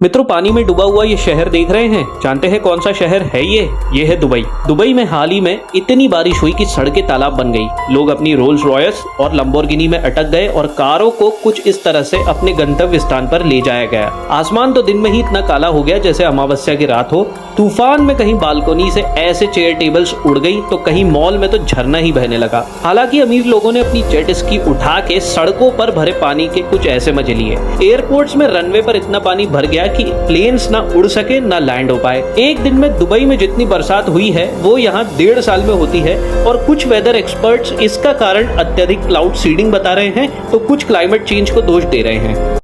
मित्रों, पानी में डूबा हुआ ये शहर देख रहे हैं? जानते हैं कौन सा शहर है ये है दुबई। दुबई में हाल ही में इतनी बारिश हुई कि सड़कें तालाब बन गई। लोग अपनी रोल्स रॉयस और लंबोर्गिनी में अटक गए और कारों को कुछ इस तरह से अपने गंतव्य स्थान पर ले जाया गया। आसमान तो दिन में ही इतना काला हो गया जैसे अमावस्या की रात हो। तूफान में कहीं बालकोनी से ऐसे चेयर टेबल्स उड़ गई तो कहीं मॉल में तो झरना ही बहने लगा। हालांकि अमीर लोगों ने अपनी जेट स्की उठा के सड़कों पर भरे पानी के कुछ ऐसे मजे लिए। एयरपोर्ट्स में रनवे पर इतना पानी भर गया कि प्लेन्स ना उड़ सके ना लैंड हो पाए। एक दिन में दुबई में जितनी बरसात हुई है वो यहाँ 1.5 साल में होती है और कुछ वेदर एक्सपर्ट्स इसका कारण अत्यधिक क्लाउड सीडिंग बता रहे हैं तो कुछ क्लाइमेट चेंज को दोष दे रहे हैं।